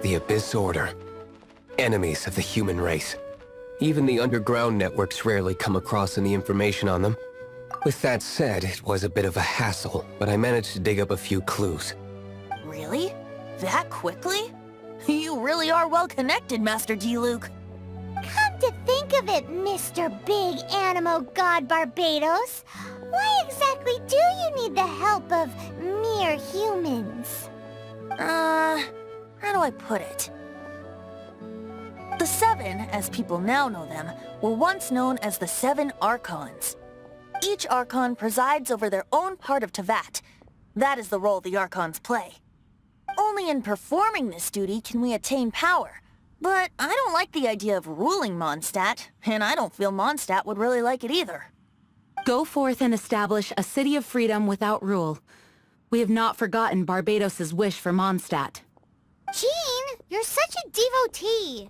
The Abyss Order. Enemies of the human race. Even the underground networks rarely come across any information on them. With that said, it was a bit of a hassle, but I managed to dig up a few clues. Really? That quickly? You really are well connected, Master D-Luke. Come to think of it, Mr. Big Animo God Barbados, why exactly do you need the help of mere humans? How do I put it? The Seven, as people now know them, were once known as the Seven Archons. Each Archon presides over their own part of Teyvat. That is the role the Archons play. Only in performing this duty can we attain power. But I don't like the idea of ruling Mondstadt, and I don't feel Mondstadt would really like it either. Go forth and establish a city of freedom without rule. We have not forgotten Barbados's wish for Mondstadt. Jean, you're such a devotee.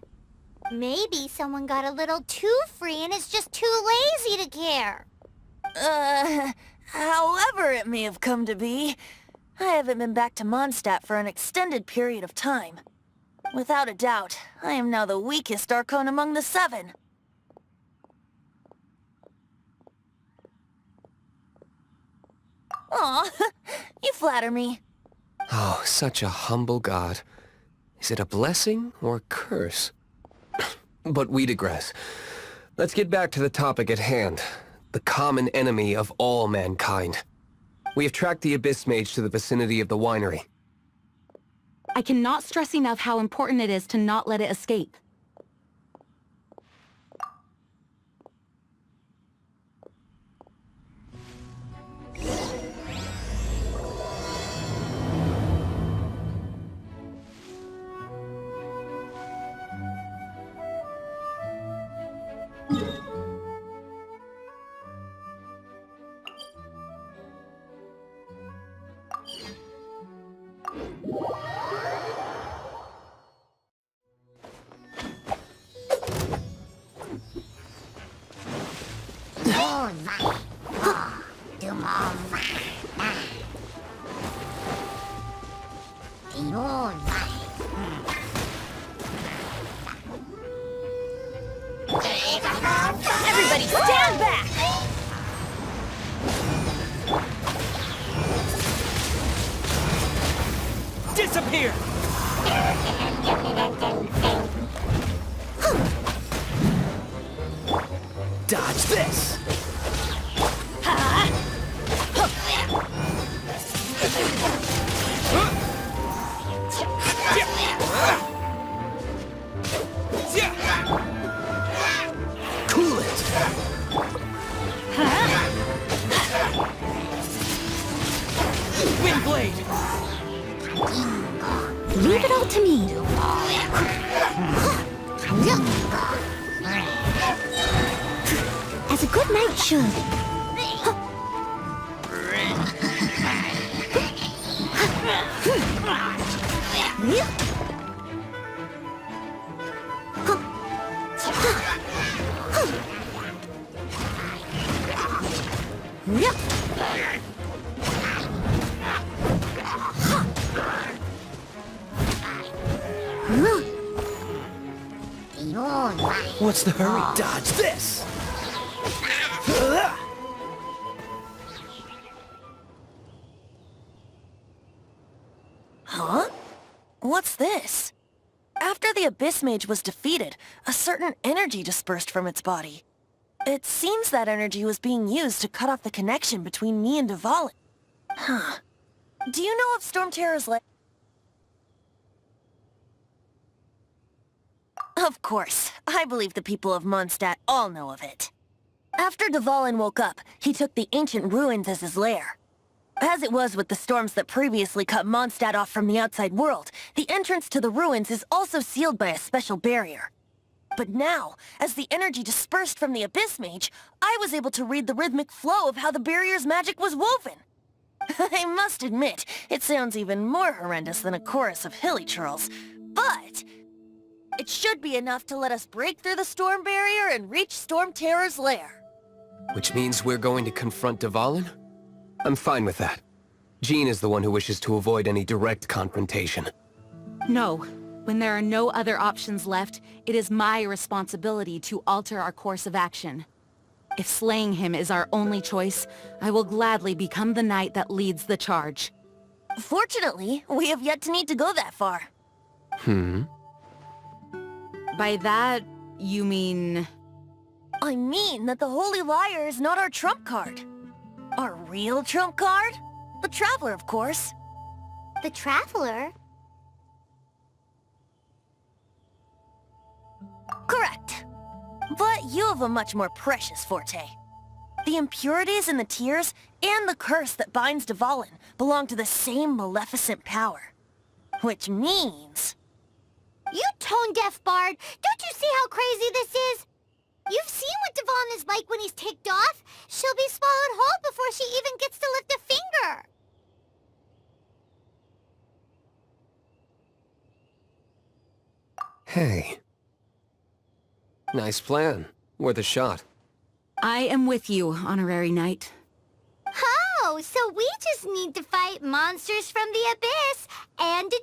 Maybe someone got a little too free and is just too lazy to care. However it may have come to be, I haven't been back to Mondstadt for an extended period of time. Without a doubt, I am now the weakest Archon among the Seven. Aw, you flatter me. Oh, such a humble god. Is it a blessing or a curse? But we digress. Let's get back to the topic at hand. The common enemy of all mankind. We have tracked the Abyss Mage to the vicinity of the winery. I cannot stress enough how important it is to not let it escape. Everybody stand back! Disappear! Dodge this! Cool it! Wind blade! Leave it all to me. As a good knight should. What's the hurry? Dodge this! Huh? What's this? After the Abyss Mage was defeated, a certain energy dispersed from its body. It seems that energy was being used to cut off the connection between me and Dvalin. Huh. Do you know of Storm Terror's lair? Of course. I believe the people of Mondstadt all know of it. After Dvalin woke up, he took the ancient ruins as his lair. As it was with the storms that previously cut Mondstadt off from the outside world, the entrance to the ruins is also sealed by a special barrier. But now, as the energy dispersed from the Abyss Mage, I was able to read the rhythmic flow of how the barrier's magic was woven. I must admit, it sounds even more horrendous than a chorus of hilly churls, but it should be enough to let us break through the storm barrier and reach Storm Terror's lair. Which means we're going to confront Dvalin? I'm fine with that. Jean is the one who wishes to avoid any direct confrontation. No. When there are no other options left, it is my responsibility to alter our course of action. If slaying him is our only choice, I will gladly become the knight that leads the charge. Fortunately, we have yet to need to go that far. By that, you mean... I mean that the Holy Liar is not our trump card. Our real trump card? The Traveler, of course. The Traveler? Correct. But you have a much more precious forte. The impurities in the tears and the curse that binds Dvalin belong to the same maleficent power. Which means... You tone-deaf bard! Don't you see how crazy this is? You've seen what Dvalin is like when he's ticked off. She'll be swallowed whole before she even gets to lift a finger. Hey. Nice plan. Worth a shot. I am with you, Honorary Knight. Oh, so we just need to fight monsters from the abyss and a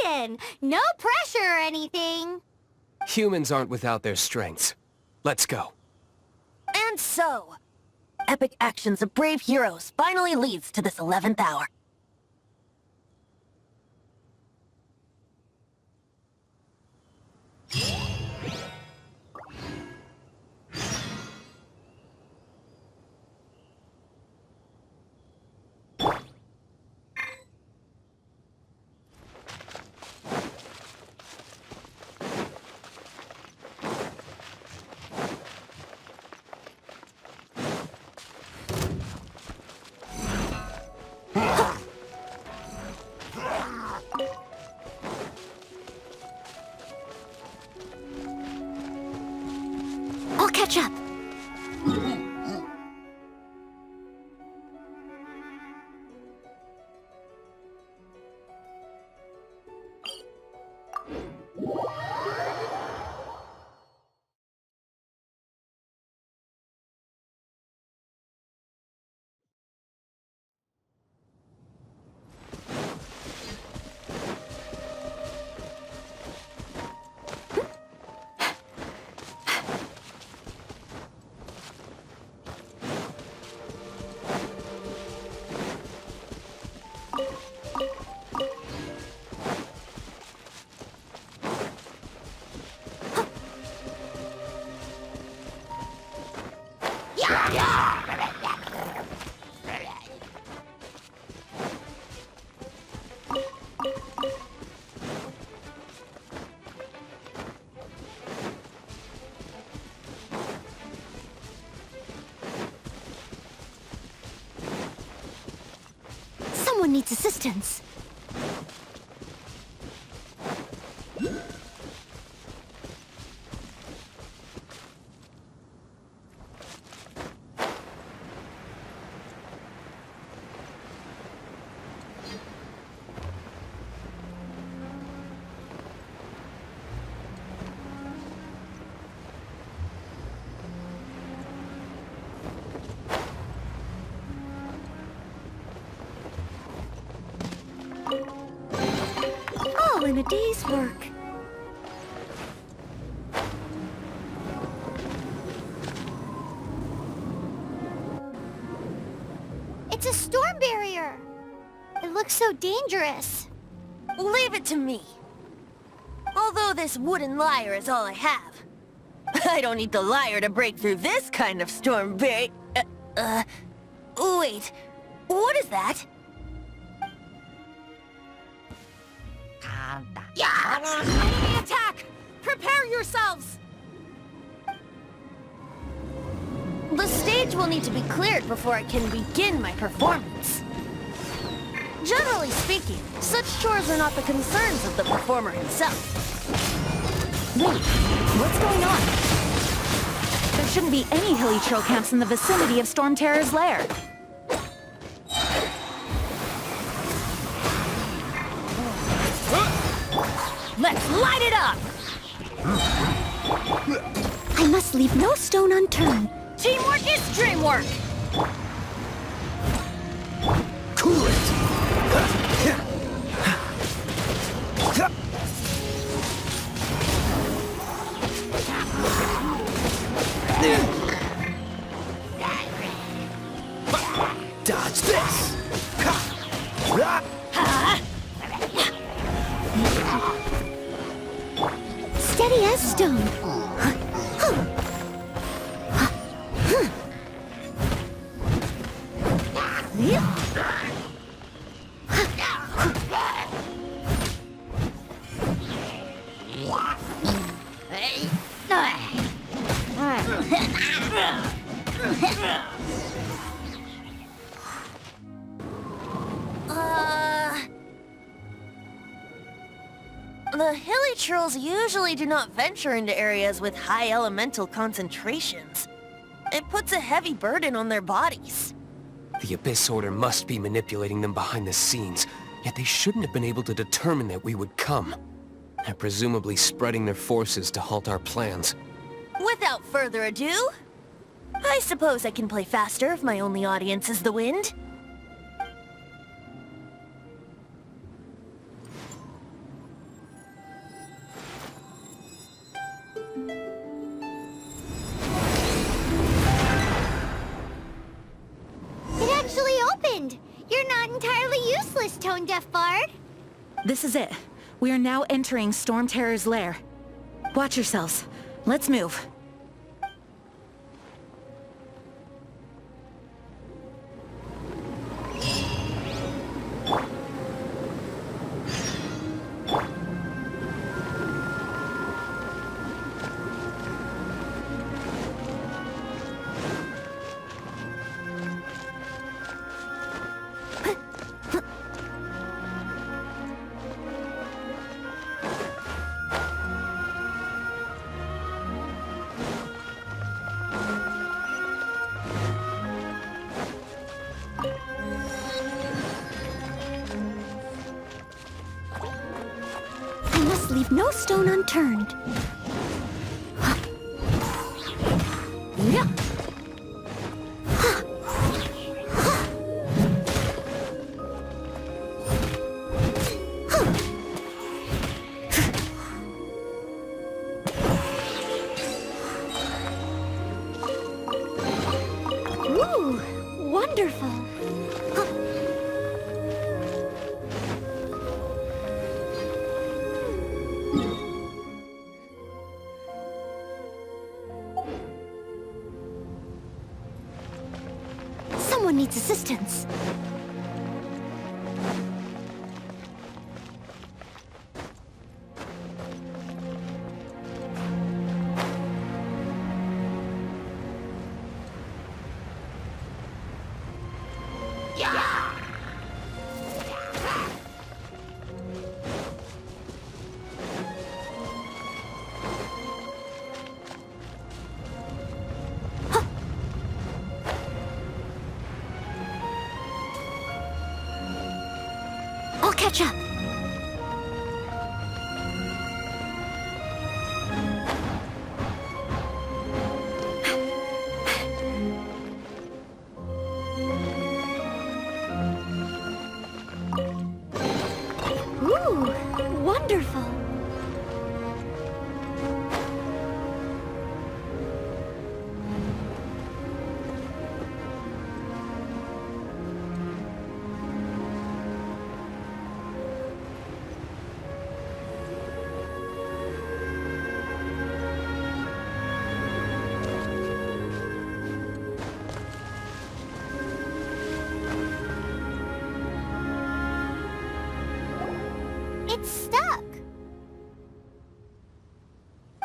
dragon. No pressure or anything. Humans aren't without their strengths. Let's go. And so, epic actions of brave heroes finally leads to this 11th hour. I'll catch up. Someone needs assistance. All in a day's work. It's a storm barrier. It looks so dangerous. Leave it to me. Although this wooden lyre is all I have, I don't need the lyre to break through this kind of storm barrier. Wait, what is that? Enemy attack! Prepare yourselves! The stage will need to be cleared before I can begin my performance. Generally speaking, such chores are not the concerns of the performer himself. Wait, what's going on? There shouldn't be any hilly troll camps in the vicinity of Storm Terror's lair. Let's light it up! I must leave no stone unturned. Teamwork is dreamwork! Cool it! this! Steady as stone. The hilly trolls usually do not venture into areas with high elemental concentrations. It puts a heavy burden on their bodies. The Abyss Order must be manipulating them behind the scenes, yet they shouldn't have been able to determine that we would come. They're presumably spreading their forces to halt our plans. Without further ado, I suppose I can play faster if my only audience is the wind. It actually opened! You're not entirely useless, Tone-Deaf Bard. This is it. We are now entering Storm Terror's lair. Watch yourselves. Let's move. I must leave no stone unturned. Yeah. Ooh, wonderful. Someone needs assistance. I'll catch up. Ooh, wonderful. It's stuck.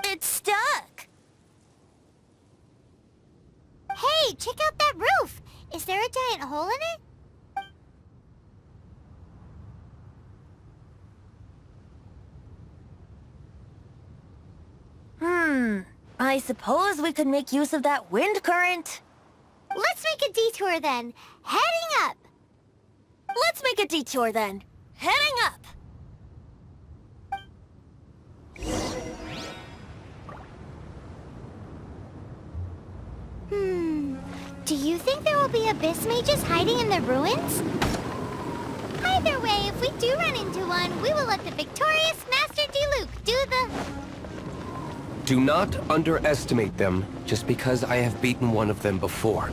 It's stuck! Hey, check out that roof. Is there a giant hole in it? I suppose we could make use of that wind current. Let's make a detour then. Heading up. Let's make a detour then. Heading up! Do you think there will be Abyss Mages hiding in the ruins? Either way, if we do run into one, we will let the victorious Master Diluc do the... Do not underestimate them just because I have beaten one of them before.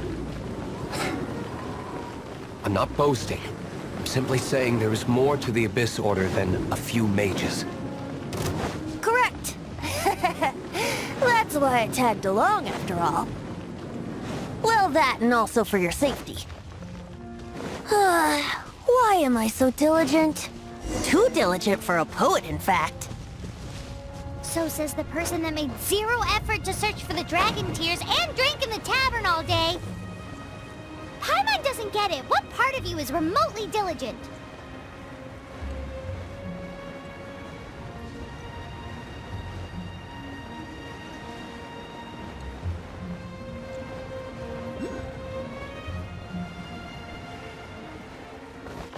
I'm not boasting. I'm simply saying there is more to the Abyss Order than a few mages. Correct. That's why I tagged along, after all. Well, that and also for your safety. Why am I so diligent? Too diligent for a poet, in fact. So says the person that made zero effort to search for the dragon tears and drink in the tavern all day. Paimon doesn't get it. What part of you is remotely diligent?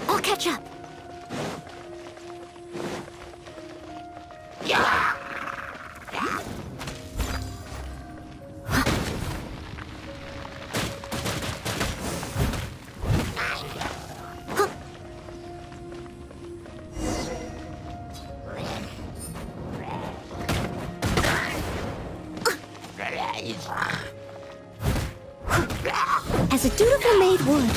I'll catch up. As a dutiful maid would.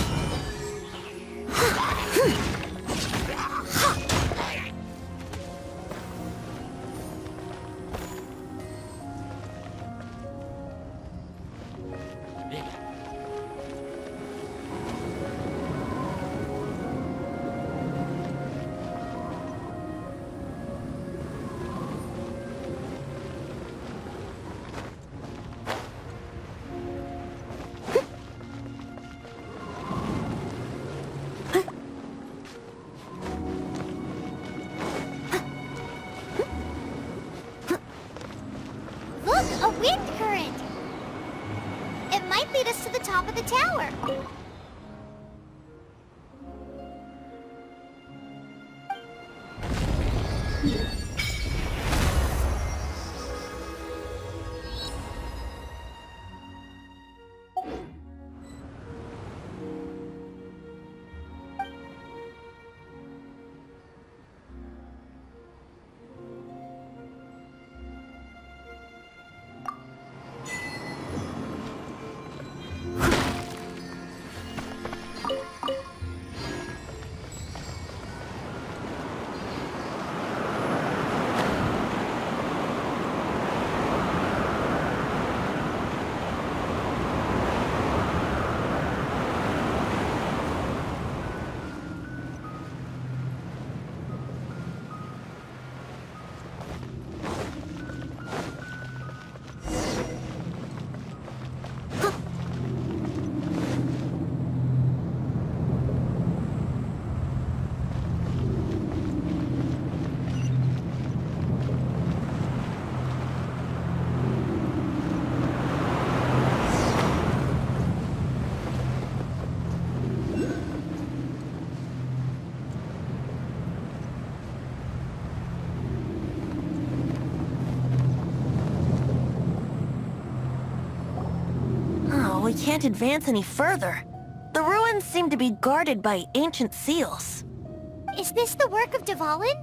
Look, a wind current! It might lead us to the top of the tower. We can't advance any further. The ruins seem to be guarded by ancient seals. Is this the work of Dvalin?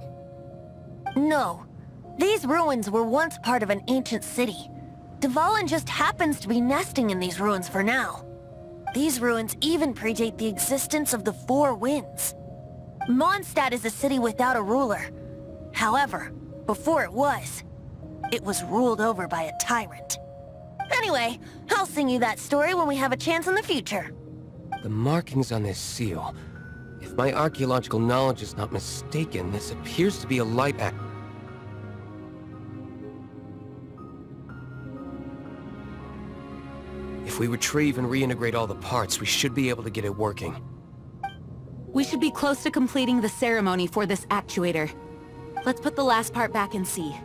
No. These ruins were once part of an ancient city. Dvalin just happens to be nesting in these ruins for now. These ruins even predate the existence of the Four Winds. Mondstadt is a city without a ruler. However, before it was ruled over by a tyrant. Anyway, I'll sing you that story when we have a chance in the future. The markings on this seal. If my archaeological knowledge is not mistaken, this appears to be a light act. If we retrieve and reintegrate all the parts, we should be able to get it working. We should be close to completing the ceremony for this actuator. Let's put the last part back and see.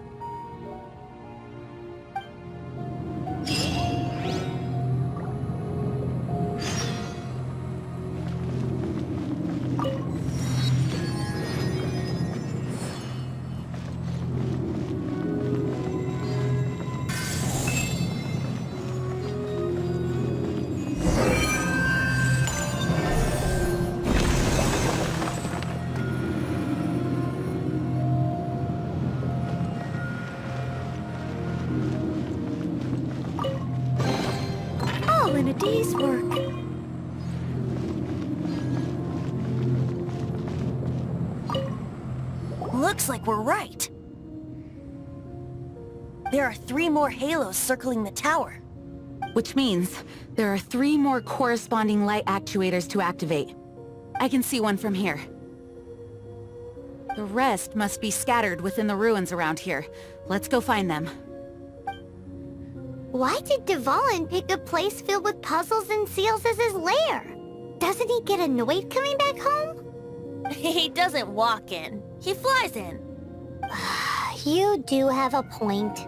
In a day's work. Looks like we're right. There are 3 more halos circling the tower. Which means there are 3 more corresponding light actuators to activate. I can see one from here. The rest must be scattered within the ruins around here. Let's go find them. Why did Dvalin pick a place filled with puzzles and seals as his lair? Doesn't he get annoyed coming back home? He doesn't walk in. He flies in. You do have a point.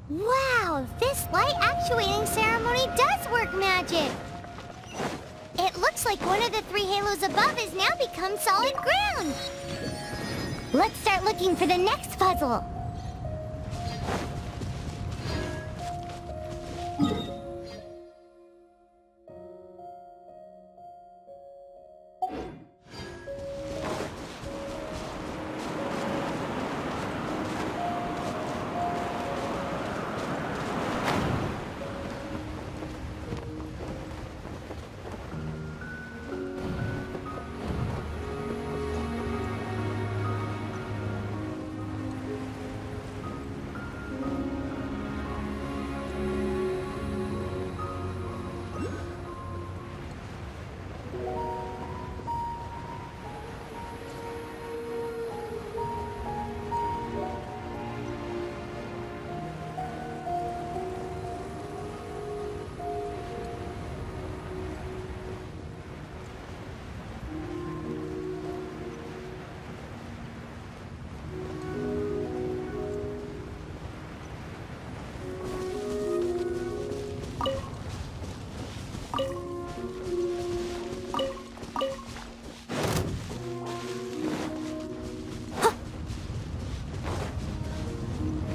Wow, this light actuating ceremony does work magic! It looks like one of the 3 halos above has now become solid ground! Let's start looking for the next puzzle!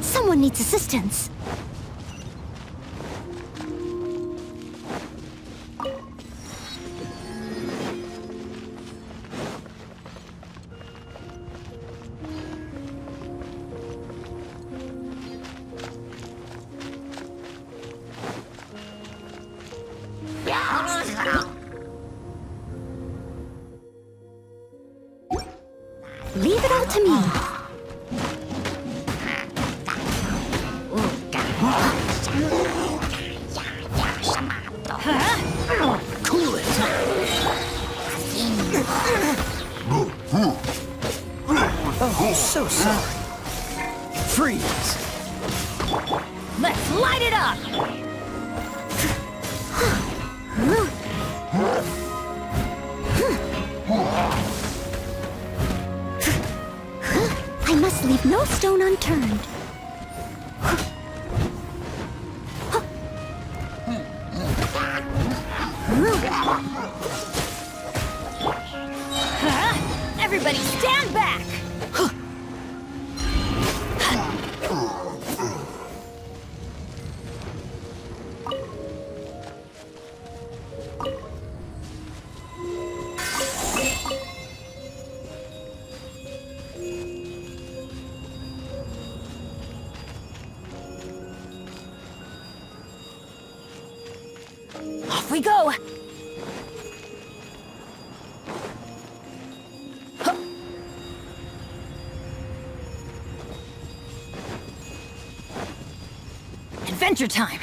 Someone needs assistance. Leave it all to me. Cool it! Oh, so sorry. Freeze! Let's light it up! stone unturned. Everybody stand back! Off we go! Adventure time!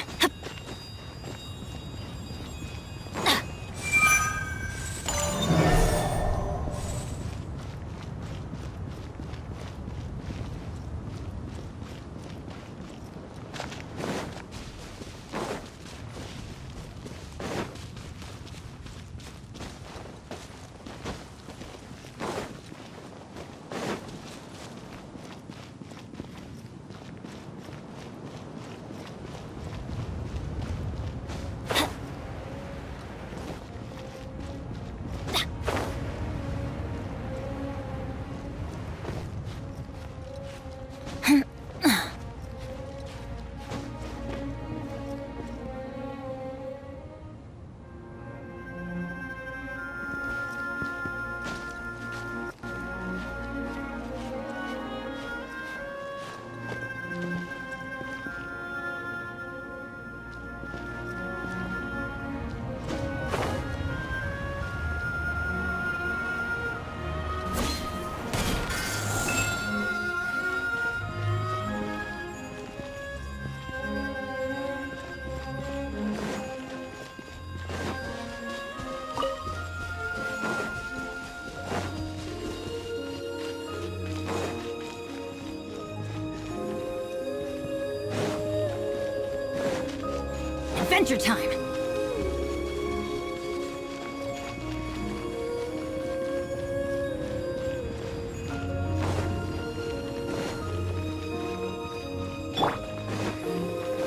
Adventure time!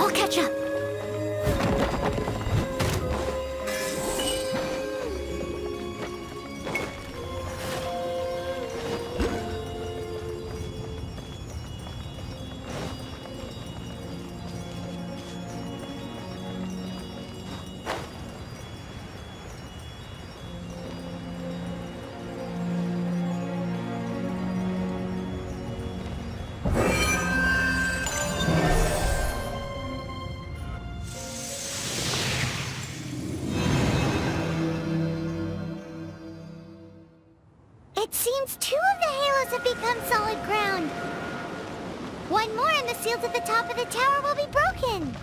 I'll catch up. It seems 2 of the halos have become solid ground. One more and the seals at the top of the tower will be broken.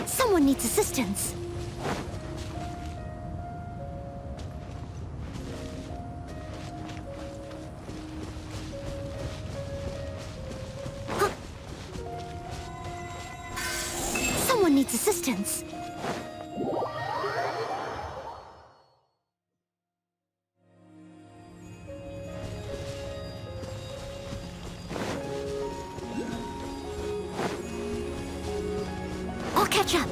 Someone needs assistance. Huh. Someone needs assistance. I'll catch up.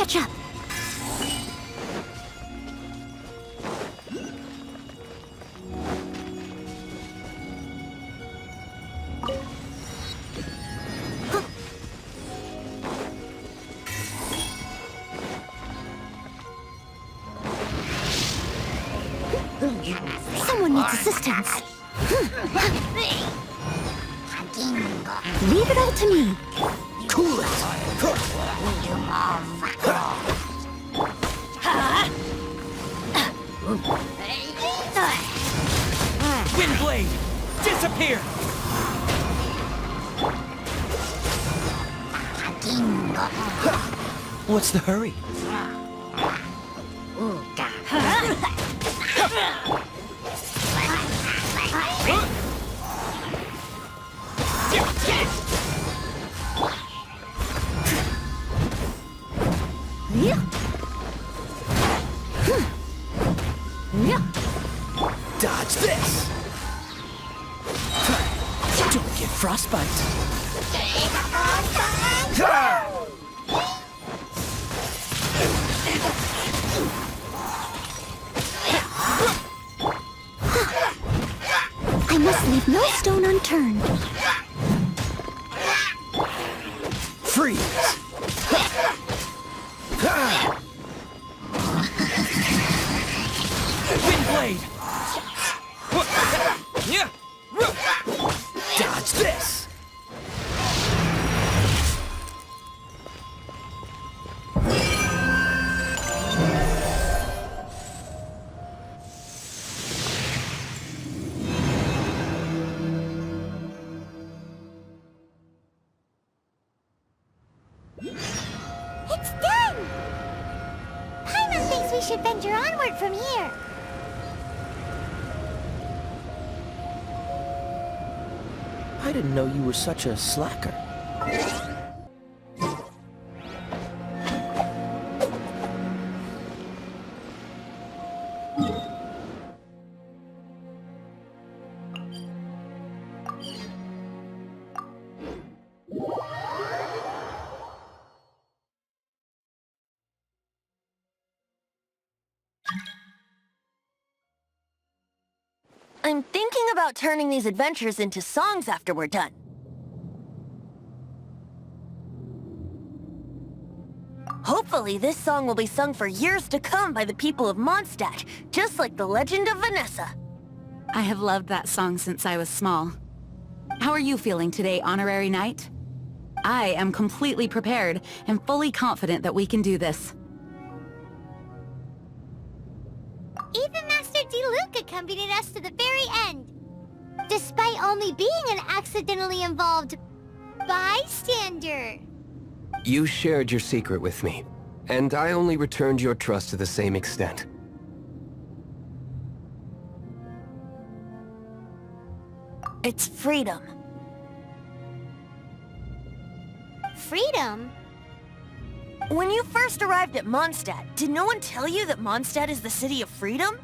Watch up. Someone needs assistance. Leave it all to me. Cool it! Windblade! Disappear! What's the hurry? Dodge this! Don't get frostbite! I must leave no stone unturned. Freeze! Windblade! Dodge this! It's done! Paimon thinks we should venture onward from here. I didn't know you were such a slacker. I'm thinking about turning these adventures into songs after we're done. Hopefully, this song will be sung for years to come by the people of Mondstadt, just like the legend of Vanessa. I have loved that song since I was small. How are you feeling today, Honorary Knight? I am completely prepared and fully confident that we can do this. Even Master D-Luke accompanied us to the very end. Despite only being an accidentally involved bystander. You shared your secret with me, and I only returned your trust to the same extent. It's freedom. Freedom? When you first arrived at Mondstadt, did no one tell you that Mondstadt is the city of freedom?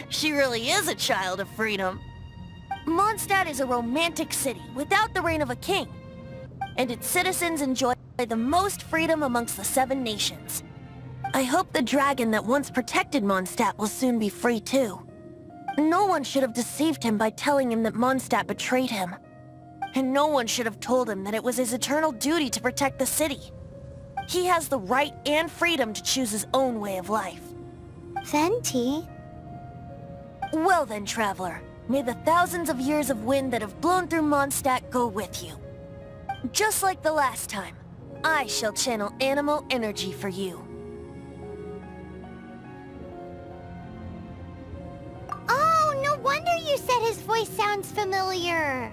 She really is a child of freedom. Mondstadt is a romantic city without the reign of a king, and its citizens enjoy the most freedom amongst the 7 nations. I hope the dragon that once protected Mondstadt will soon be free too. No one should have deceived him by telling him that Mondstadt betrayed him. And no one should have told him that it was his eternal duty to protect the city. He has the right and freedom to choose his own way of life. Venti? Well then, traveler, may the thousands of years of wind that have blown through Mondstadt go with you. Just like the last time, I shall channel animal energy for you. Oh, no wonder you said his voice sounds familiar.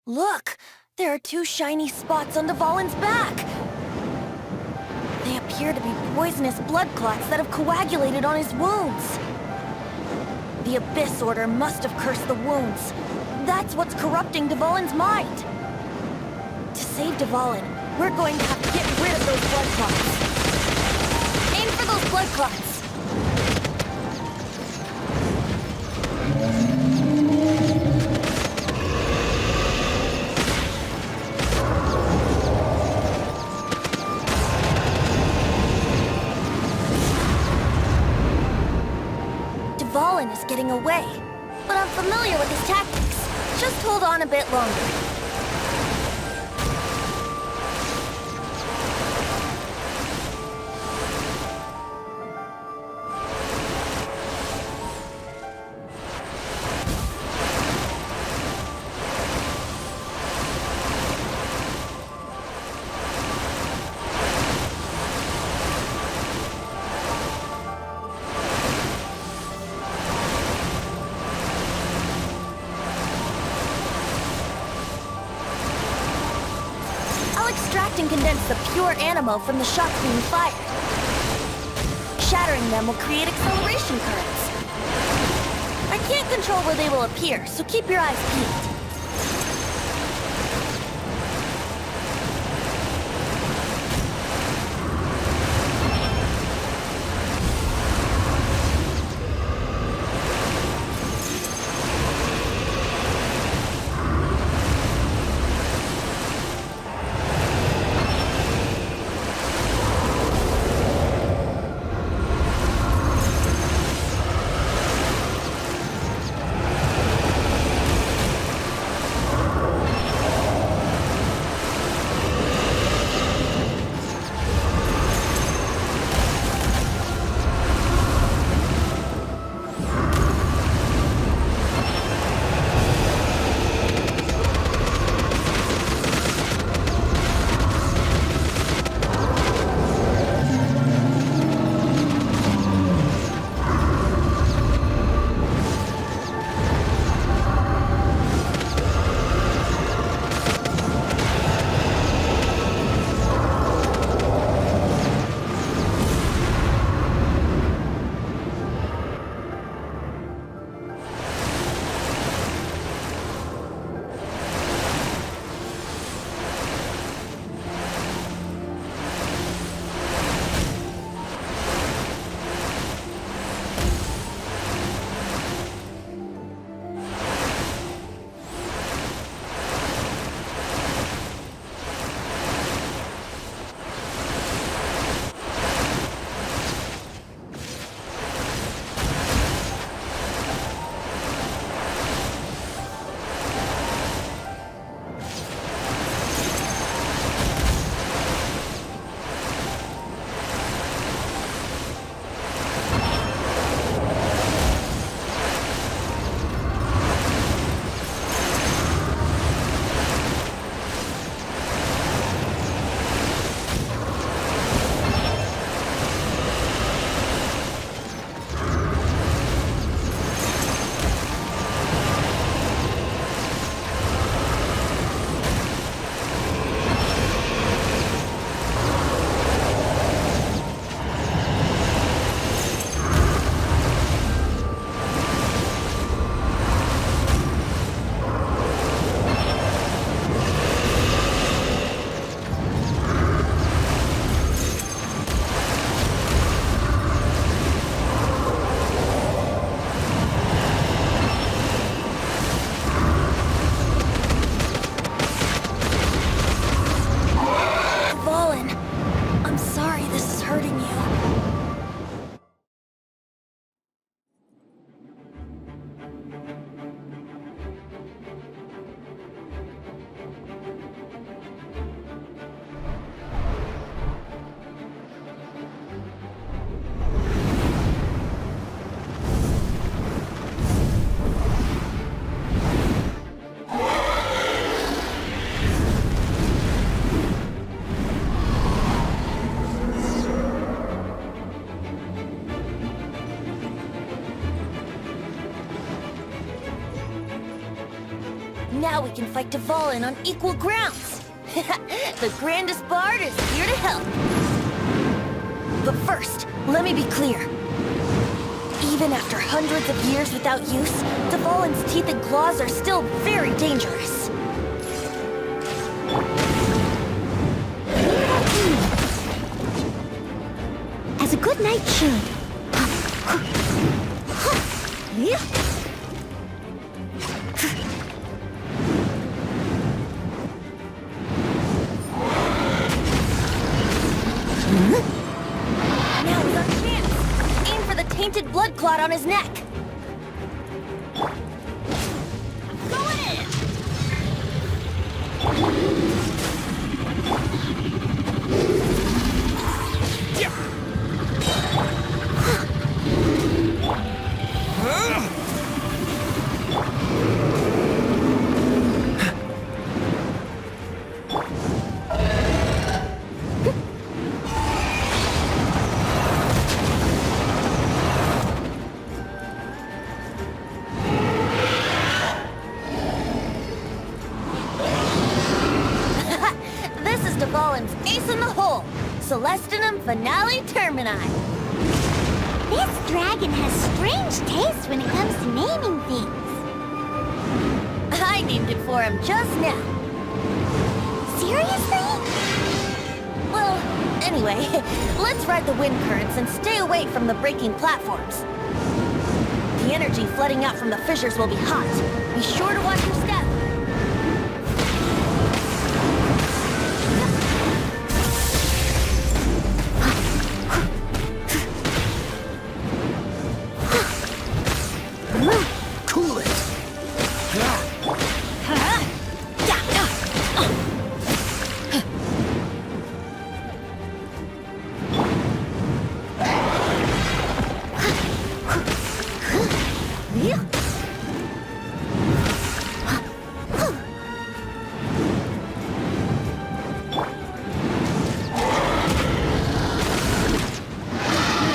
Look! There are two shiny spots on Dvalin's back! They appear to be poisonous blood clots that have coagulated on his wounds. The Abyss Order must have cursed the wounds. That's what's corrupting Dvalin's mind. To save Dvalin, we're going to have to get rid of those blood clots. Aim for those blood clots! Dvalin is getting away, but I'm familiar with his tactics. Just hold on a bit longer. Extract and condense the pure animo from the shots being fired. Shattering them will create acceleration currents. I can't control where they will appear, so keep your eyes peeled. Now we can fight Dvalin on equal grounds. The grandest bard is here to help. But first, let me be clear. Even after hundreds of years without use, Dvalin's teeth and claws are still very dangerous. As a good knight should. Now is our chance. Aim for the tainted blood clot on his neck. Going in. This is Dvalin's ace in the hole. Celestinum Finale Termini. This dragon has strange taste when it comes to naming things. I named it for him just now. Seriously? Well, anyway, let's ride the wind currents and stay away from the breaking platforms. The energy flooding out from the fissures will be hot. Be sure to watch your step. Cool it.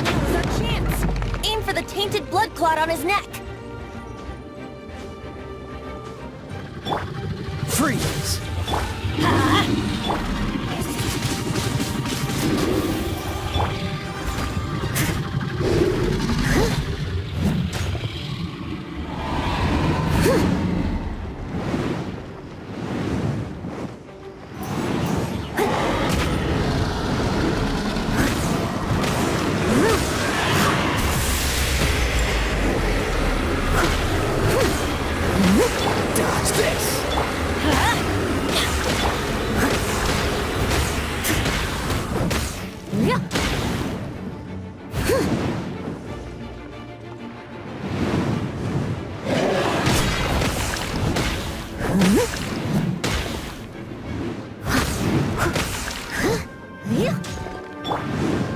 Now's our chance. Aim for the tainted blood clot on his neck. Freeze. Dodge this.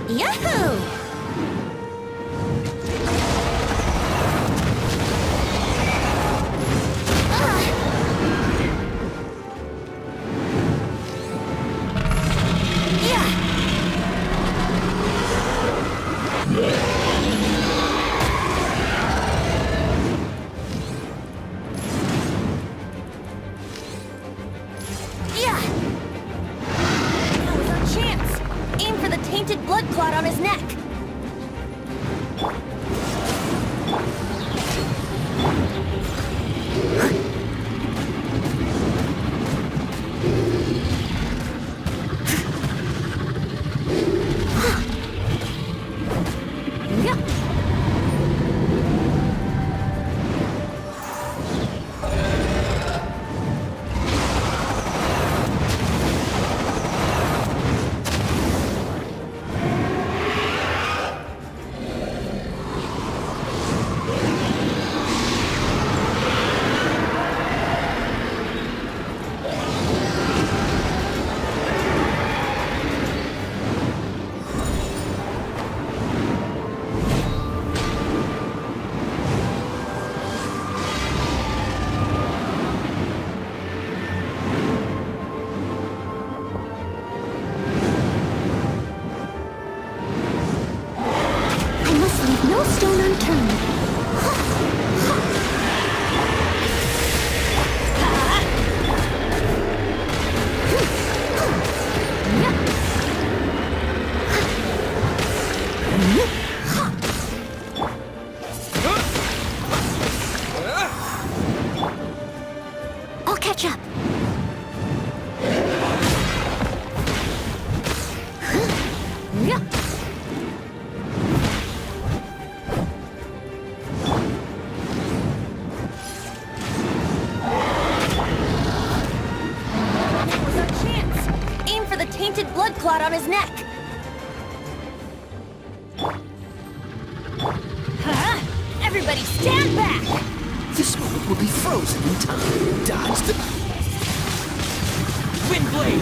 Yahoo! Now is our chance. Aim for the tainted blood clot on his neck. No stone unturned. Stand back! This moment will be frozen in time. Dodge the... Windblade!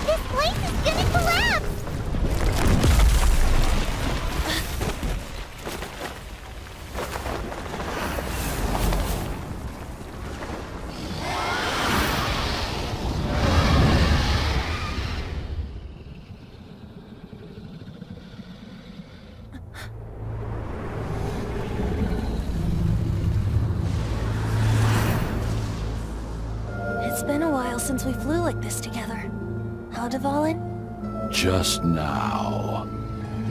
This place is gonna collapse! It's been a while since we flew like this together. How, Dvalin? Just now.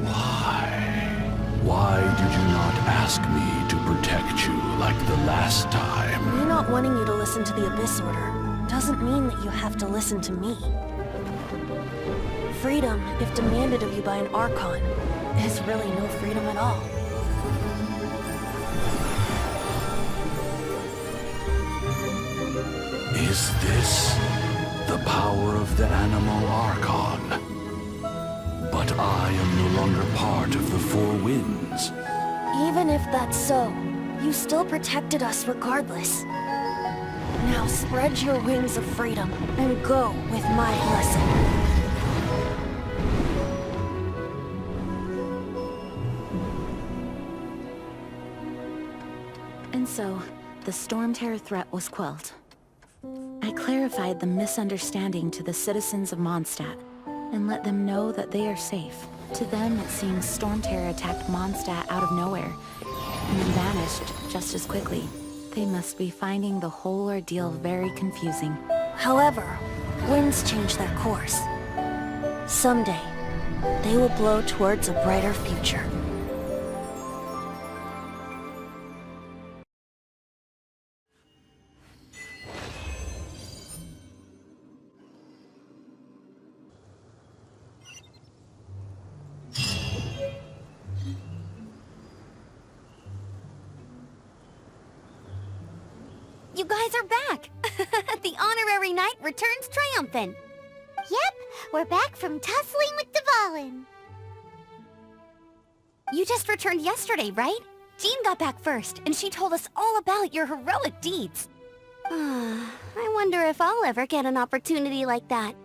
Why? Why did you not ask me to protect you like the last time? Me not wanting you to listen to the Abyss Order doesn't mean that you have to listen to me. Freedom, if demanded of you by an Archon, is really no freedom at all. Is this the power of the animal Archon? But I am no longer part of the Four Winds. Even if that's so, you still protected us regardless. Now spread your wings of freedom and go with my blessing. And so, the Storm Terror threat was quelled. I clarified the misunderstanding to the citizens of Mondstadt, and let them know that they are safe. To them, it seems Storm Terror attacked Mondstadt out of nowhere, and then vanished just as quickly. They must be finding the whole ordeal very confusing. However, winds change their course. Someday, they will blow towards a brighter future. You guys are back! The honorary knight returns triumphant. Yep, we're back from tussling with Dvalin. You just returned yesterday, right? Jean got back first, and she told us all about your heroic deeds. I wonder if I'll ever get an opportunity like that.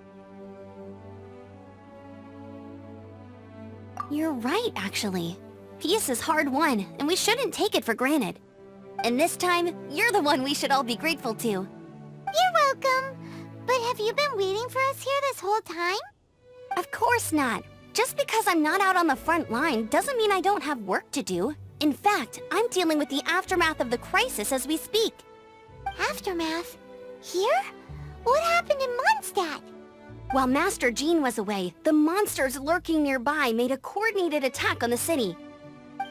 You're right, actually. Peace is hard won, and we shouldn't take it for granted. And this time, you're the one we should all be grateful to. You're welcome. But have you been waiting for us here this whole time? Of course not. Just because I'm not out on the front line doesn't mean I don't have work to do. In fact, I'm dealing with the aftermath of the crisis as we speak. Aftermath? Here? What happened in Mondstadt? While Master Jean was away, the monsters lurking nearby made a coordinated attack on the city.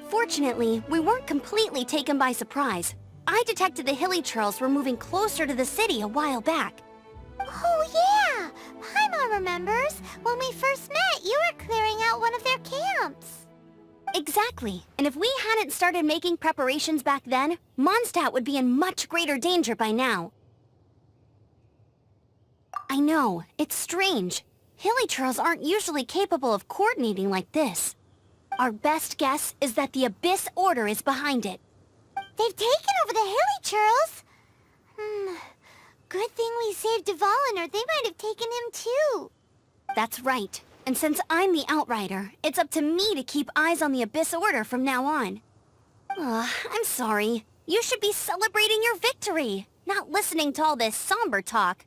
Fortunately, we weren't completely taken by surprise. I detected the Hilly Churls were moving closer to the city a while back. Oh yeah! Paimon remembers. When we first met, you were clearing out one of their camps. Exactly. And if we hadn't started making preparations back then, Mondstadt would be in much greater danger by now. I know, it's strange. Hilly Churls aren't usually capable of coordinating like this. Our best guess is that the Abyss Order is behind it. They've taken over the Hilly Churls! Good thing we saved Dvalin, or they might have taken him too. That's right. And since I'm the Outrider, it's up to me to keep eyes on the Abyss Order from now on. I'm sorry. You should be celebrating your victory, not listening to all this somber talk.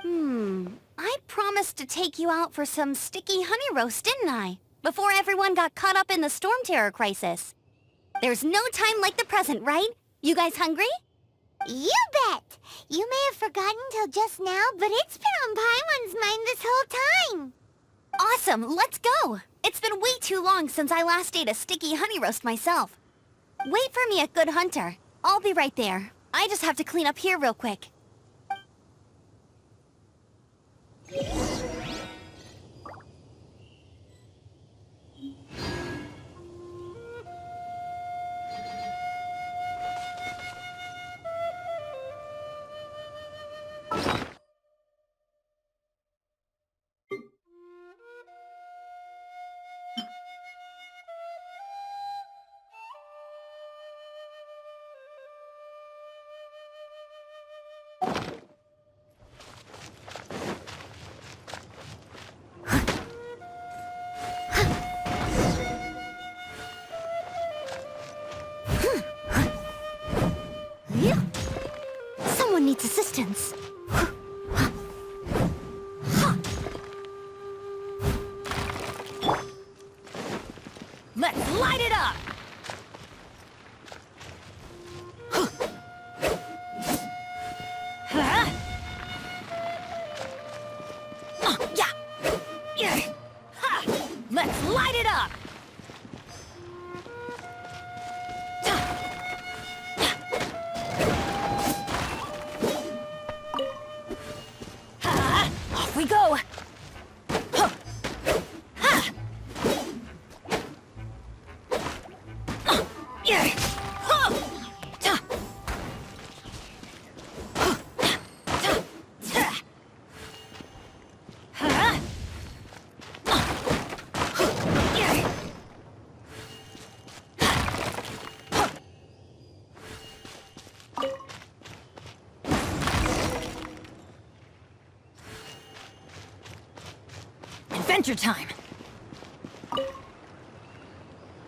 I promised to take you out for some sticky honey roast, didn't I? Before everyone got caught up in the Storm Terror crisis. There's no time like the present, right? You guys hungry? You bet! You may have forgotten till just now, but it's been on Paimon's mind this whole time. Awesome, let's go! It's been way too long since I last ate a sticky honey roast myself. Wait for me at Good Hunter. I'll be right there. I just have to clean up here real quick. distance. Let's light it up! Let's light it up! Off we go! Adventure time!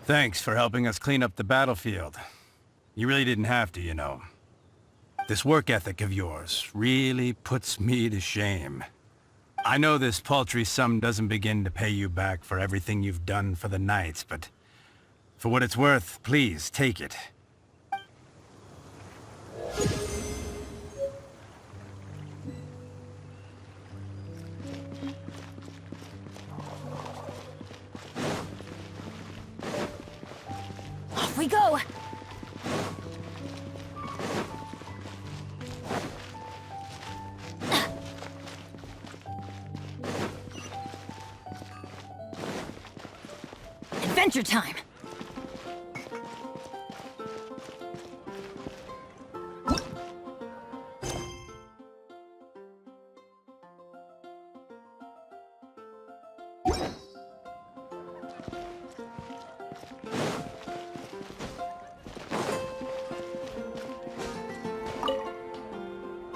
Thanks for helping us clean up the battlefield. You really didn't have to, you know. This work ethic of yours really puts me to shame. I know this paltry sum doesn't begin to pay you back for everything you've done for the Knights, but for what it's worth, please take it. Off we go! Adventure time!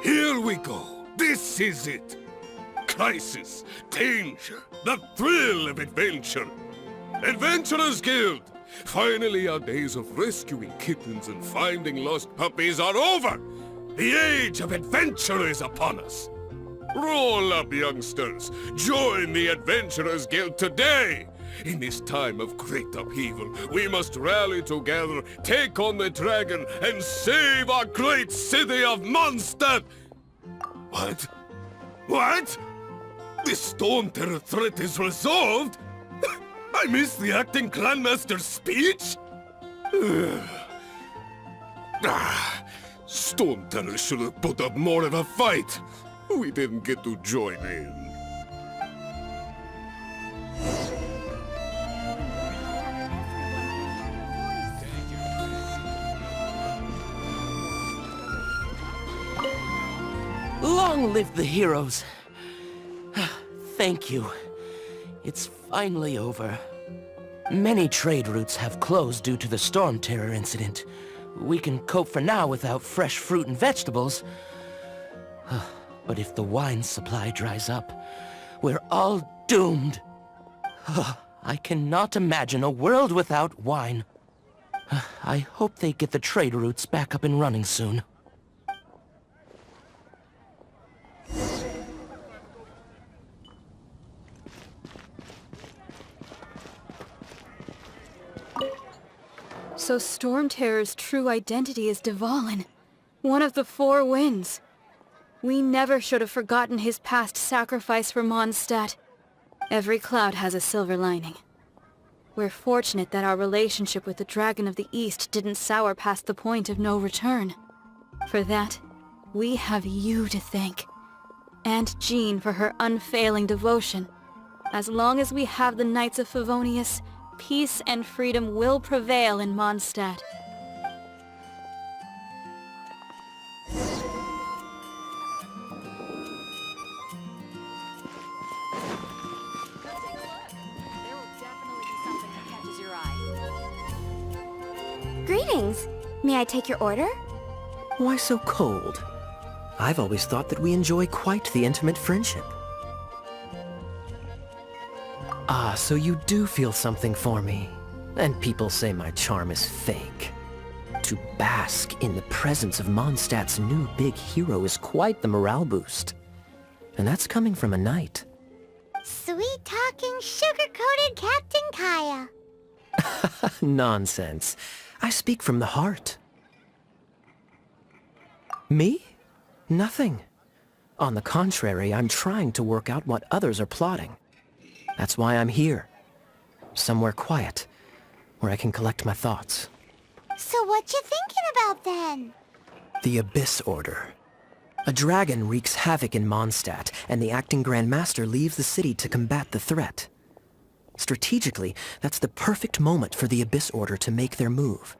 Here we go. This is it. Crisis, danger, the thrill of adventure. Adventurers Guild! Finally, our days of rescuing kittens and finding lost puppies are over! The age of adventure is upon us! Roll up, youngsters! Join the Adventurers Guild today! In this time of great upheaval, we must rally together, take on the dragon, and save our great city of Mondstadt! What? What? The Storm Terror threat is resolved? I missed the acting clanmaster's speech? Storm Terror should have put up more of a fight. We didn't get to join in. Long live the heroes. Thank you. It's finally over. Many trade routes have closed due to the Storm Terror incident. We can cope for now without fresh fruit and vegetables. But if the wine supply dries up, we're all doomed. I cannot imagine a world without wine. I hope they get the trade routes back up and running soon. So Storm Terror's true identity is Dvalin, one of the Four Winds. We never should have forgotten his past sacrifice for Mondstadt. Every cloud has a silver lining. We're fortunate that our relationship with the Dragon of the East didn't sour past the point of no return. For that, we have you to thank. And Jean for her unfailing devotion. As long as we have the Knights of Favonius, peace and freedom will prevail in Mondstadt. Greetings. May I take your order? Why so cold? I've always thought that we enjoy quite the intimate friendship. Ah, so you do feel something for me. And people say my charm is fake. To bask in the presence of Mondstadt's new big hero is quite the morale boost. And that's coming from a knight. Sweet-talking, sugar-coated Captain Kaya. Nonsense. I speak from the heart. Me? Nothing. On the contrary, I'm trying to work out what others are plotting. That's why I'm here. Somewhere quiet, where I can collect my thoughts. So what you thinking about then? The Abyss Order. A dragon wreaks havoc in Mondstadt, and the acting Grand Master leaves the city to combat the threat. Strategically, that's the perfect moment for the Abyss Order to make their move.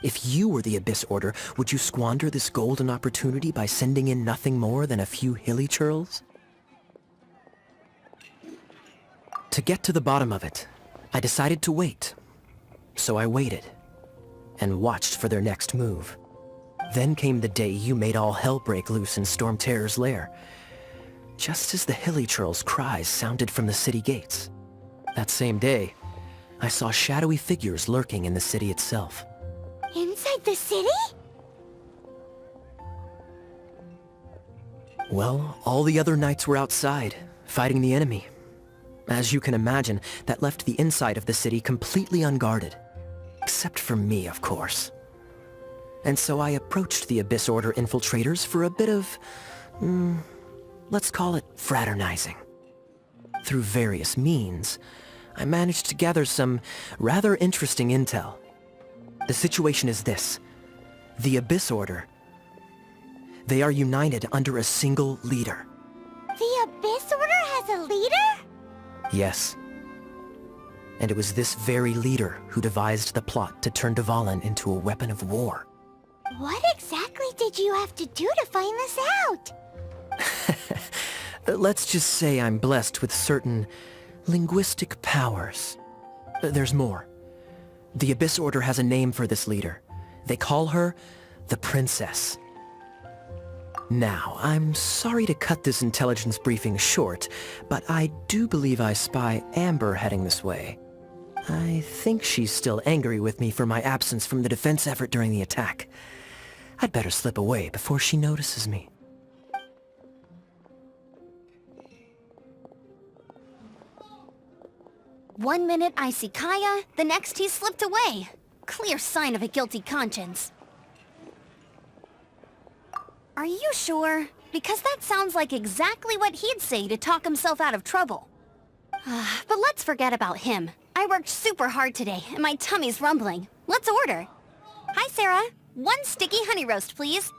If you were the Abyss Order, would you squander this golden opportunity by sending in nothing more than a few hilly churls? To get to the bottom of it, I decided to wait. So I waited, and watched for their next move. Then came the day you made all hell break loose in Storm Terror's lair, just as the hilly churls' cries sounded from the city gates. That same day, I saw shadowy figures lurking in the city itself. Inside the city? Well, all the other knights were outside, fighting the enemy. As you can imagine, that left the inside of the city completely unguarded. Except for me, of course. And so I approached the Abyss Order infiltrators for a bit of, let's call it fraternizing. Through various means, I managed to gather some rather interesting intel. The situation is this. The Abyss Order. They are united under a single leader. The Abyss Order has a leader? Yes. And it was this very leader who devised the plot to turn Dvalin into a weapon of war. What exactly did you have to do to find this out? Let's just say I'm blessed with certain linguistic powers. There's more. The Abyss Order has a name for this leader. They call her the Princess. Now, I'm sorry to cut this intelligence briefing short, but I do believe I spy Amber heading this way. I think she's still angry with me for my absence from the defense effort during the attack. I'd better slip away before she notices me. One minute I see Kaya, the next he's slipped away. Clear sign of a guilty conscience. Are you sure? Because that sounds like exactly what he'd say to talk himself out of trouble. But let's forget about him. I worked super hard today, and my tummy's rumbling. Let's order. Hi, Sarah. 1 sticky honey roast, please.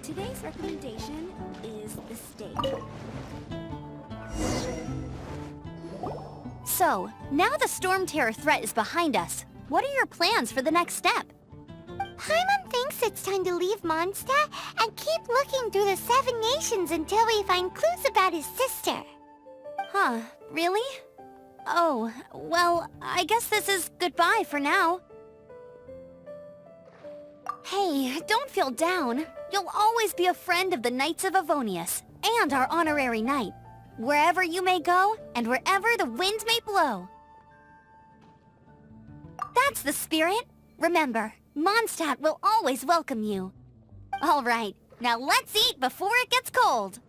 Today's recommendation is the steak. So, now the Storm Terror threat is behind us. What are your plans for the next step? Paimon thinks it's time to leave Mondstadt and keep looking through the 7 nations until we find clues about his sister. Huh, really? Oh, well, I guess this is goodbye for now. Hey, don't feel down. You'll always be a friend of the Knights of Avonius, and our honorary knight. Wherever you may go, and wherever the wind may blow. That's the spirit. Remember, Mondstadt will always welcome you. All right, now let's eat before it gets cold.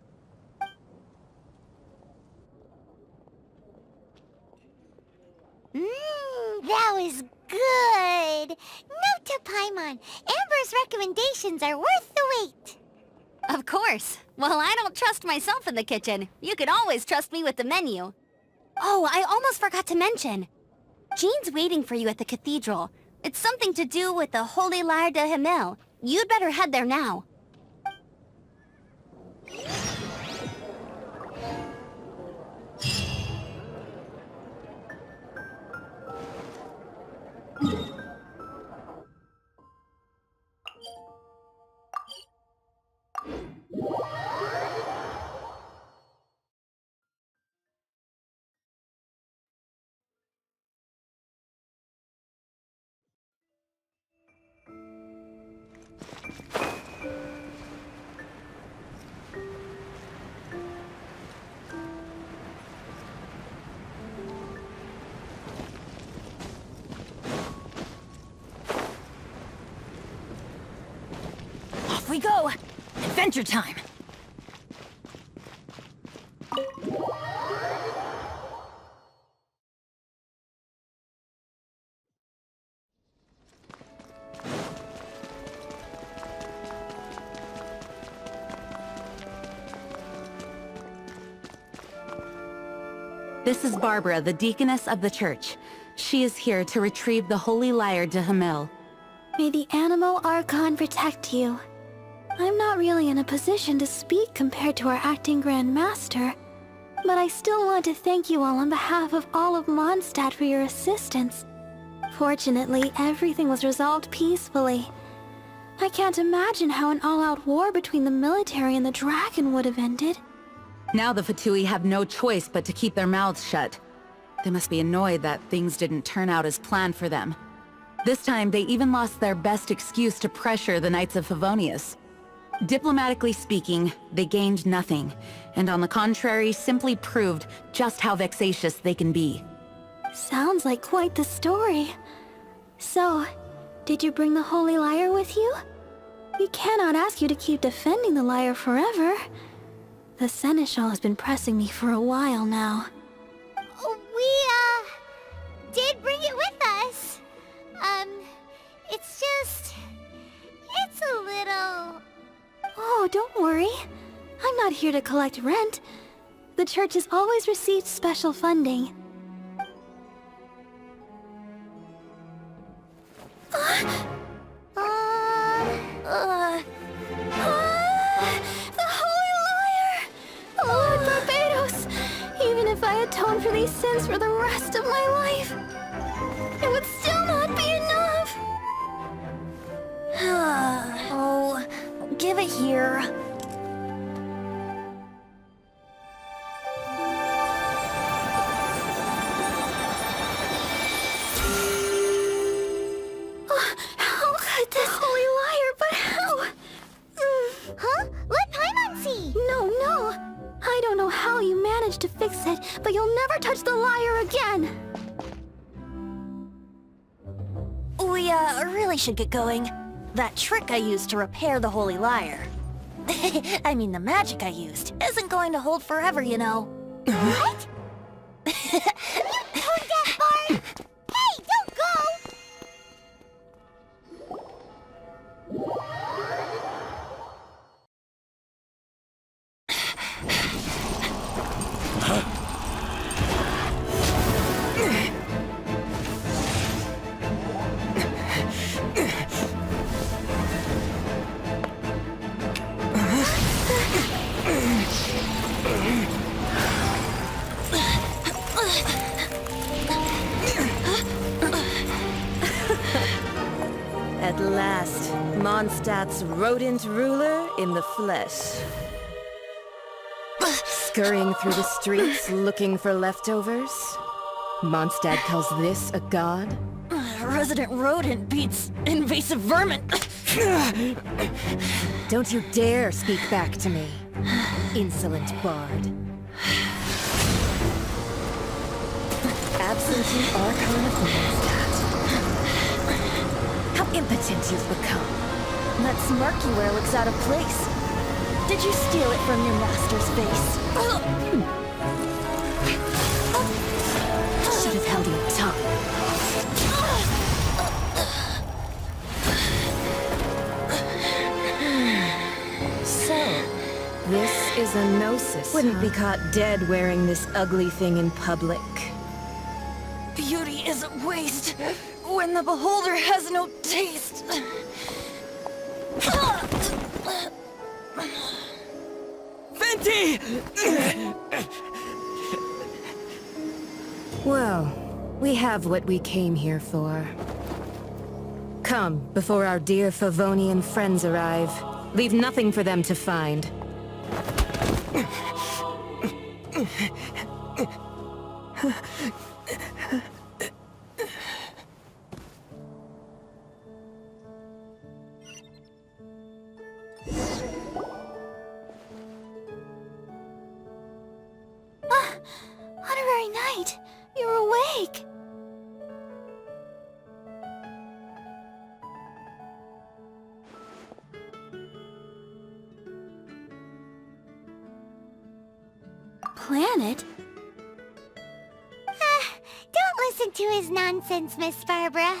That was good. Note to Paimon, Amber's recommendations are worth the wait. Of course. Well, I don't trust myself in the kitchen. You can always trust me with the menu. Oh, I almost forgot to mention. Jean's waiting for you at the cathedral. It's something to do with the Holy Lyre de Himmel. You'd better head there now. we go! Adventure time! This is Barbara, the deaconess of the church. She is here to retrieve the holy lyre to Hamil. May the animal Archon protect you. I'm not really in a position to speak compared to our acting Grand Master, but I still want to thank you all on behalf of all of Mondstadt for your assistance. Fortunately, everything was resolved peacefully. I can't imagine how an all-out war between the military and the dragon would have ended. Now the Fatui have no choice but to keep their mouths shut. They must be annoyed that things didn't turn out as planned for them. This time, they even lost their best excuse to pressure the Knights of Favonius. Diplomatically speaking, they gained nothing, and on the contrary, simply proved just how vexatious they can be. Sounds like quite the story. So, did you bring the holy lyre with you? We cannot ask you to keep defending the lyre forever. The Seneschal has been pressing me for a while now. We, did bring it with us. It's a little... Oh, don't worry. I'm not here to collect rent. The church has always received special funding. The Holy Lyre! Lord Barbados! Even if I atone for these sins for the rest of my life, it would still not be enough! Oh, give it here. How could this Holy Lyre, but how? Huh? Let Paimon see! No. I don't know how you managed to fix it, but you'll never touch the lyre again! We, really should get going. That trick I used to repair the Holy Lyre. I mean, the magic I used isn't going to hold forever, you know. What? You tone-deaf bard! Hey, don't go! At last, Mondstadt's rodent ruler in the flesh. Scurrying through the streets looking for leftovers? Mondstadt calls this a god? Resident rodent beats invasive vermin. Don't you dare speak back to me, insolent bard. Absentee Archon of Mondstadt. How impotent you've become. That smirk you wear looks out of place. Did you steal it from your master's face? Should have held your tongue. So, this is a gnosis. Wouldn't be caught dead wearing this ugly thing in public. Beauty isn't waste when the beholder has no taste. Venti! Well, we have what we came here for. Come, before our dear Favonian friends arrive. Leave nothing for them to find. Honorary Knight, you're awake! planet? Don't listen to his nonsense, Miss Barbara.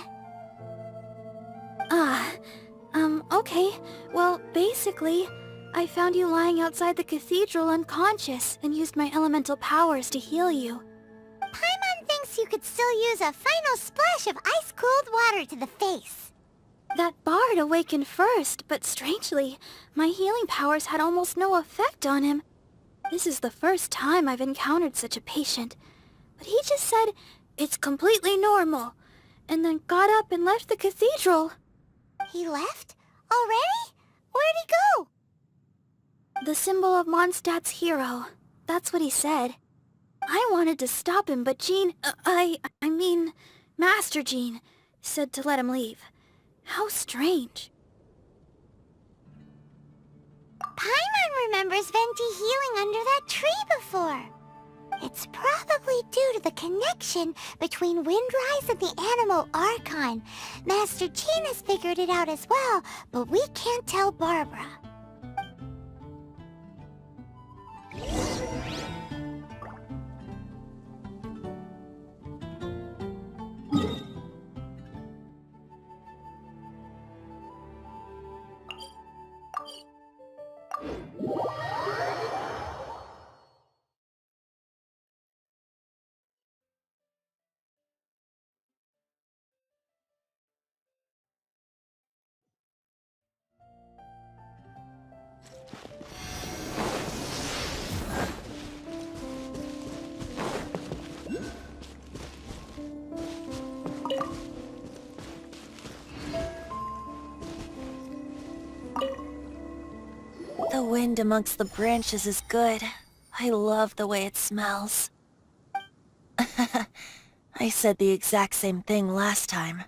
Okay. Well, basically, I found you lying outside the cathedral unconscious and used my elemental powers to heal you. Paimon thinks you could still use a final splash of ice-cold water to the face. That bard awakened first, but strangely, my healing powers had almost no effect on him. This is the first time I've encountered such a patient. But he just said, it's completely normal, and then got up and left the cathedral. He left? Already? Where'd he go? The symbol of Mondstadt's hero. That's what he said. I wanted to stop him, but Jean... I mean, Master Jean, said to let him leave. How strange. Paimon remembers Venti healing under that tree before. It's probably due to the connection between Windrise and the animal Archon. Master Jean has figured it out as well, but we can't tell Barbara. The wind amongst the branches is good. I love the way it smells. I said the exact same thing last time.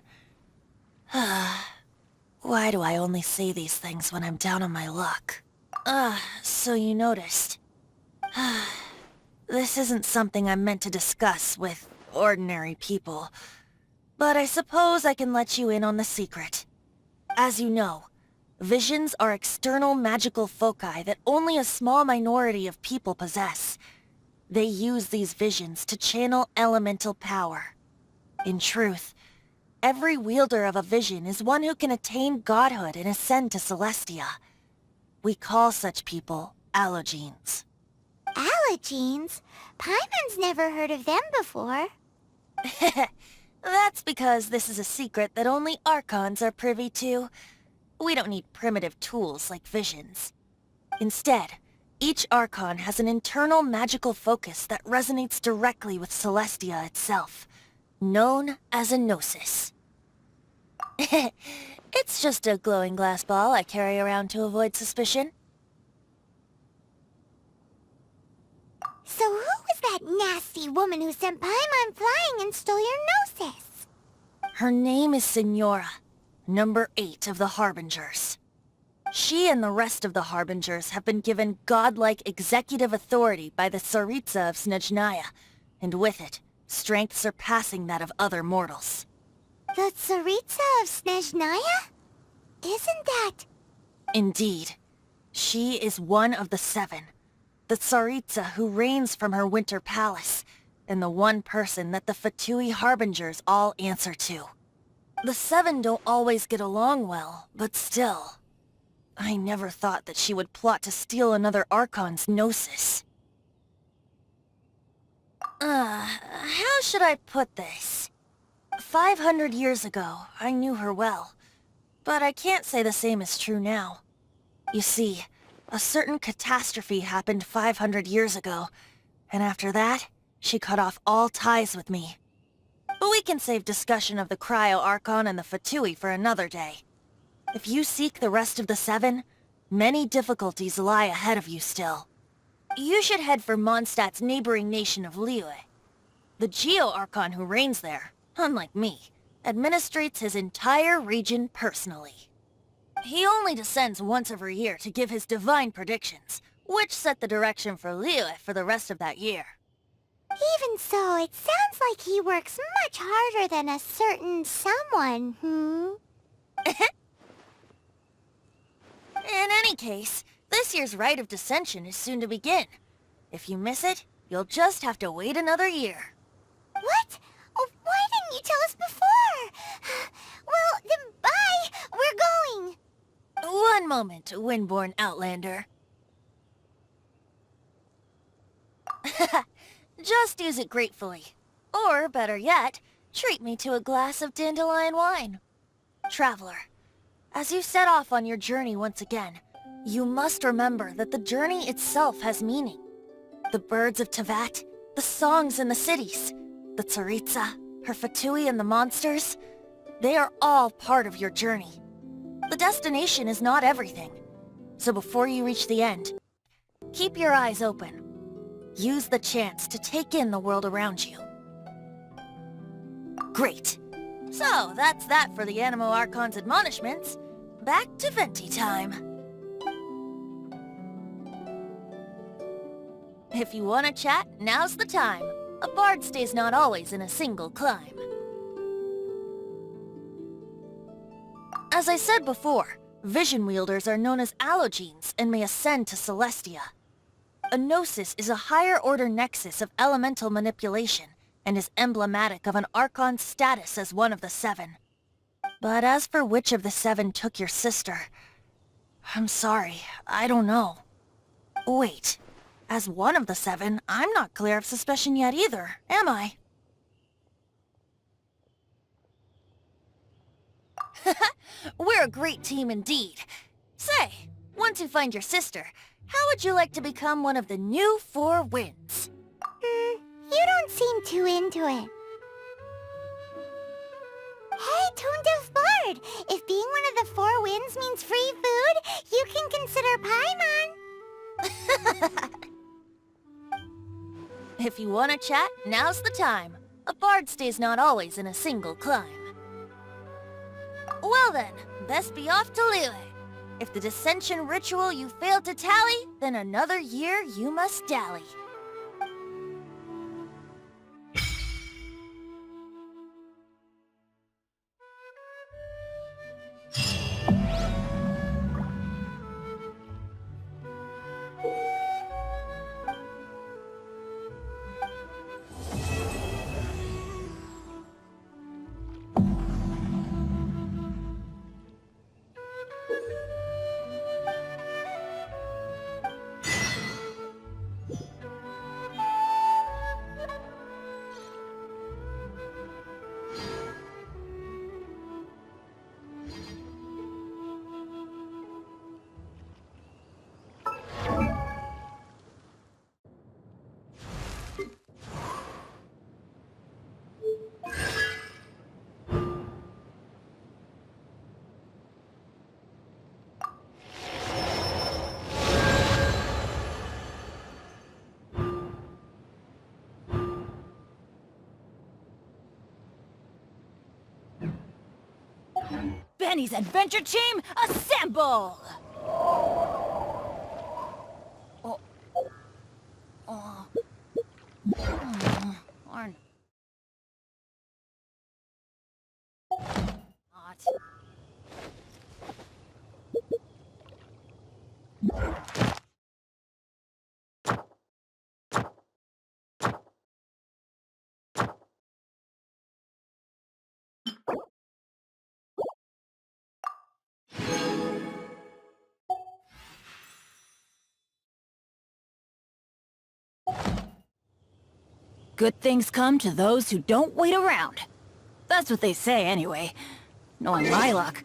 Why do I only say these things when I'm down on my luck? So you noticed. This isn't something I'm meant to discuss with ordinary people, but I suppose I can let you in on the secret. As you know, visions are external magical foci that only a small minority of people possess. They use these visions to channel elemental power. In truth, every wielder of a vision is one who can attain godhood and ascend to Celestia. We call such people allogenes. Allogenes? Paimon's never heard of them before. That's because this is a secret that only Archons are privy to. We don't need primitive tools like visions. Instead, each Archon has an internal magical focus that resonates directly with Celestia itself, known as a gnosis. It's just a glowing glass ball I carry around to avoid suspicion. So who was that nasty woman who sent Paimon flying and stole your gnosis? Her name is Signora, number 8 of the Harbingers. She and the rest of the Harbingers have been given godlike executive authority by the Tsaritsa of Snezhnaya, and with it, strength surpassing that of other mortals. The Tsaritsa of Snezhnaya? Isn't that... Indeed. She is one of the 7, the Tsaritsa who reigns from her winter palace, and the one person that the Fatui Harbingers all answer to. The 7 don't always get along well, but still. I never thought that she would plot to steal another Archon's gnosis. How should I put this? 500 years ago, I knew her well, but I can't say the same is true now. You see, a certain catastrophe happened 500 years ago, and after that, she cut off all ties with me. But we can save discussion of the Cryo-Archon and the Fatui for another day. If you seek the rest of the 7, many difficulties lie ahead of you still. You should head for Mondstadt's neighboring nation of Liyue. The Geo-Archon who reigns there, unlike me, administrates his entire region personally. He only descends once every year to give his divine predictions, which set the direction for Liyue for the rest of that year. Even so, it sounds like he works much harder than a certain someone, In any case, this year's Rite of Dissension is soon to begin. If you miss it, You'll just have to wait another year. What? Oh, why didn't you tell us before? Well, then bye! We're going! One moment, Windborn Outlander. Just use it gratefully. Or, better yet, treat me to a glass of dandelion wine. Traveler, as you set off on your journey once again, you must remember that the journey itself has meaning. The birds of Tevat, the songs in the cities, the Tsaritsa, her Fatui and the monsters, they are all part of your journey. The destination is not everything. So before you reach the end, keep your eyes open. Use the chance to take in the world around you. Great. So, that's that for the Animo Archon's admonishments. Back to Venti time. If you want to chat, now's the time. A bard stays not always in a single climb. As I said before, vision wielders are known as allogenes and may ascend to Celestia. A gnosis is a higher-order nexus of elemental manipulation, and is emblematic of an Archon's status as one of the seven. But as for which of the seven took your sister, I'm sorry, I don't know. Wait, as one of the seven, I'm not clear of suspicion yet either, am I? We're a great team indeed. Say, once you find your sister, how would you like to become one of the new Four Winds? You don't seem too into it. Hey, Tone Deaf Bard! If being one of the Four Winds means free food, you can consider Paimon. If you want to chat, now's the time. A bard stays not always in a single climb. Well then, best be off to Liyue. If the dissension ritual you failed to tally, then another year you must dally. Benny's adventure team, assemble! Darn. Not. Good things come to those who don't wait around. That's what they say anyway. Knowing my luck,